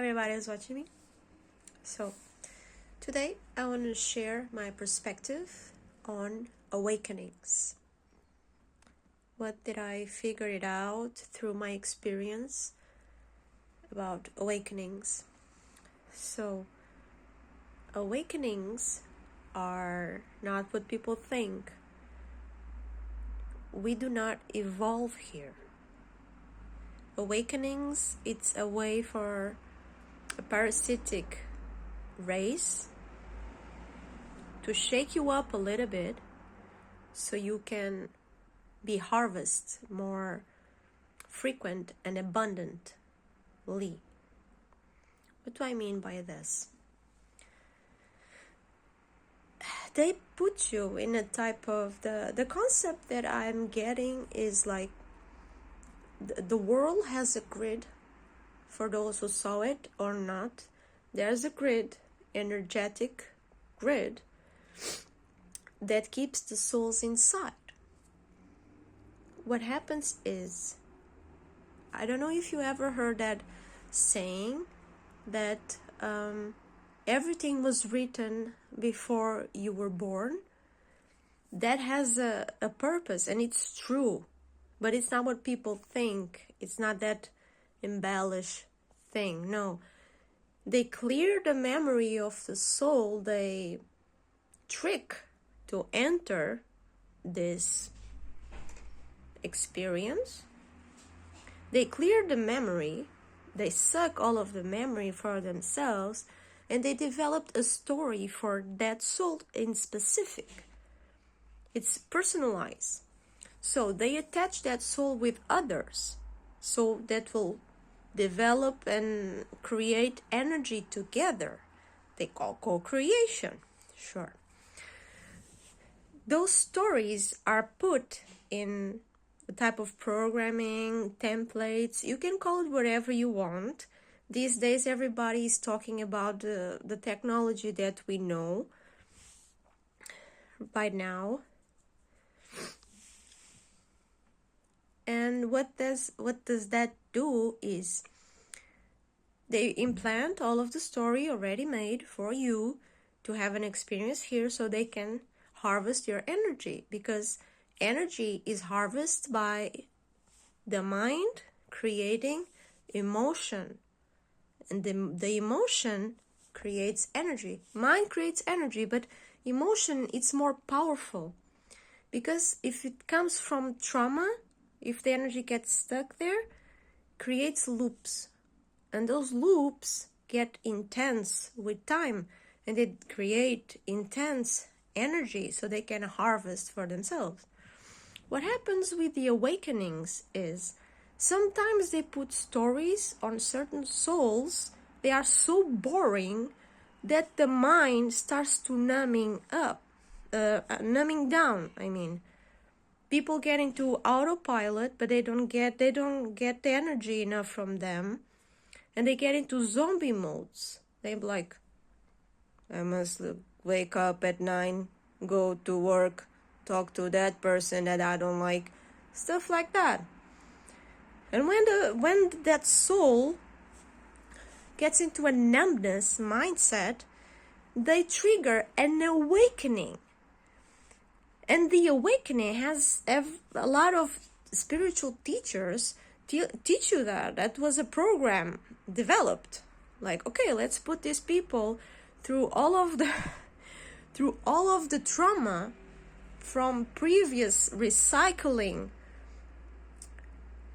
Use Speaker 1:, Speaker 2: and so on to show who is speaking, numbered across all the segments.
Speaker 1: everybody is watching me. So today I want to share my perspective on awakenings. What did I figure it out through my experience about awakenings? So awakenings are not what people think. We do not evolve here. Awakenings, it's a way for a parasitic race to shake you up a little bit so you can be harvested more frequent and abundantly. What do I mean by this? They put you in a type of the concept that I'm getting is like the world has a grid. For those who saw it or not, there's a grid, energetic grid, that keeps the souls inside. What happens is, I don't know if you ever heard that saying that everything was written before you were born. That has a purpose, and it's true, but it's not what people think. It's not that embellish thing. No, they clear the memory of the soul. They trick to enter this experience. They clear the memory, they suck all of the memory for themselves, and they developed a story for that soul in specific. It's personalized. So they attach that soul with others, so that will develop and create energy together. They call co-creation. Sure. Those stories are put in a type of programming, templates. You can call it whatever you want. These days everybody is talking about the technology that we know by now. And what does that do is they implant all of the story already made for you to have an experience here so they can harvest your energy, because energy is harvested by the mind creating emotion, and the emotion creates energy. Mind creates energy, but emotion, it's more powerful, because if it comes from trauma, if the energy gets stuck there, creates loops, and those loops get intense with time, and they create intense energy so they can harvest for themselves. What happens with the awakenings is sometimes they put stories on certain souls. They are so boring that the mind starts to numbing down. I mean, people get into autopilot, but they don't get the energy enough from them, and they get into zombie modes. They're like, I must wake up at 9, go to work, talk to that person that I don't like, stuff like that. And when that soul gets into a numbness mindset, they trigger an awakening. And the awakening has a lot of spiritual teachers teach you that. That was a program developed. Like, okay, let's put these people through all of the trauma from previous recycling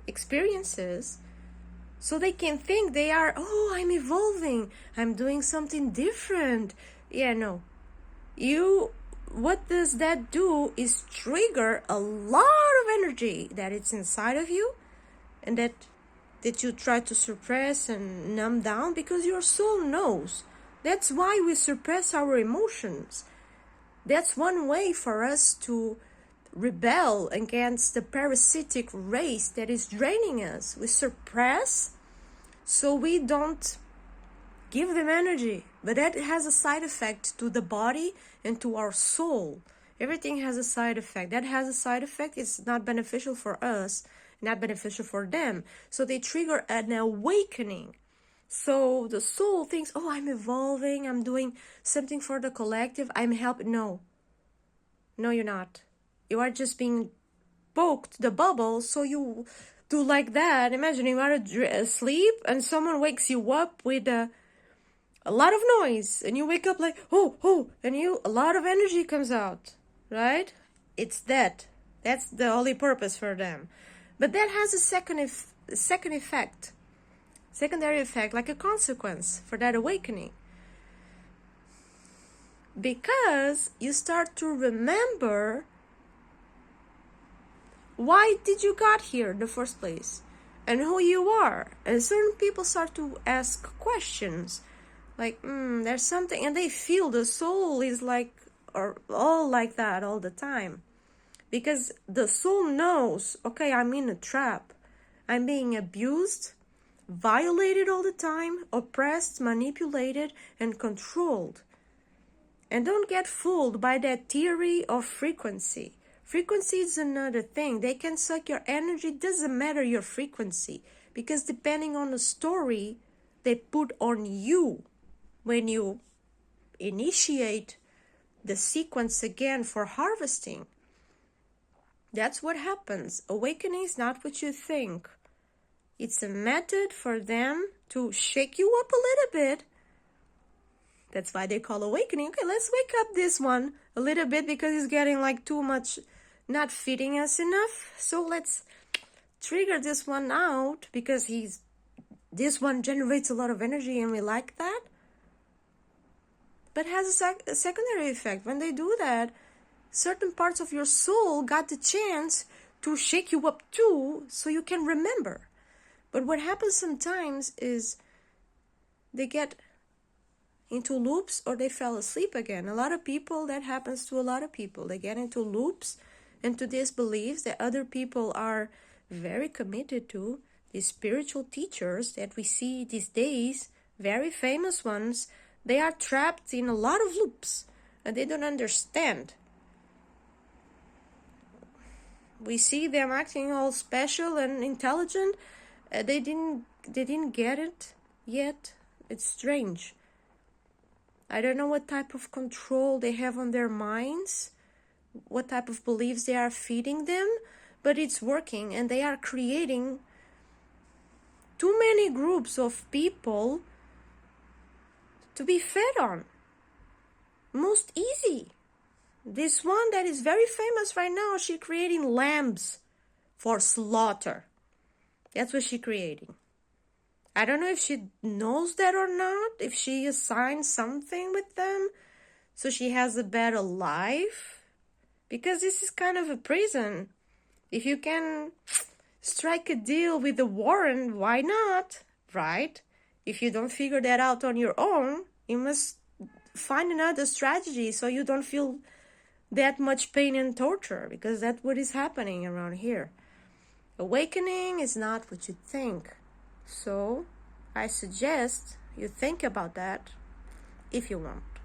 Speaker 1: experiences, so they can think they are, oh, I'm evolving, I'm doing something different. Yeah, no. What does that do is trigger a lot of energy that it's inside of you, and that you try to suppress and numb down, because your soul knows. That's why we suppress our emotions. That's one way for us to rebel against the parasitic race that is draining us. We suppress so we don't give them energy. But that has a side effect to the body and to our soul. Everything has a side effect. That has a side effect. It's not beneficial for us, not beneficial for them. So they trigger an awakening. So the soul thinks, oh, I'm evolving, I'm doing something for the collective, I'm helping. No, you're not. You are just being poked the bubble, so you do like that. Imagine you are asleep and someone wakes you up with a lot of noise, and you wake up like, oh, and a lot of energy comes out, right? It's that. That's the only purpose for them. But that has a secondary effect, like a consequence for that awakening. Because you start to remember, why did you got here in the first place? And who you are. And certain people start to ask questions. Like, there's something, and they feel the soul is like, or all like that all the time. Because the soul knows, okay, I'm in a trap. I'm being abused, violated all the time, oppressed, manipulated, and controlled. And don't get fooled by that theory of frequency. Frequency is another thing. They can suck your energy. It doesn't matter your frequency. Because depending on the story they put on you when you initiate the sequence again for harvesting, that's what happens. Awakening is not what you think. It's a method for them to shake you up a little bit. That's why they call awakening. Okay, let's wake up this one a little bit because he's getting like too much, not fitting us enough. So let's trigger this one out because this one generates a lot of energy and we like that. But has a secondary effect. When they do that, certain parts of your soul got the chance to shake you up too, so you can remember. But what happens sometimes is they get into loops or they fell asleep again. A lot of people, that happens to a lot of people. They get into loops, into these beliefs that other people are very committed to. These spiritual teachers that we see these days, very famous ones, they are trapped in a lot of loops and they don't understand. We see them acting all special and intelligent. They didn't get it yet. It's strange. I don't know what type of control they have on their minds, what type of beliefs they are feeding them, but it's working and they are creating too many groups of people to be fed on. Most easy. This one that is very famous right now, she's creating lambs for slaughter. That's what she's creating. I don't know if she knows that or not, if she assigned something with them so she has a better life. Because this is kind of a prison. If you can strike a deal with the Warren, why not? Right? If you don't figure that out on your own, you must find another strategy so you don't feel that much pain and torture, because that's what is happening around here. Awakening is not what you think. So I suggest you think about that if you want.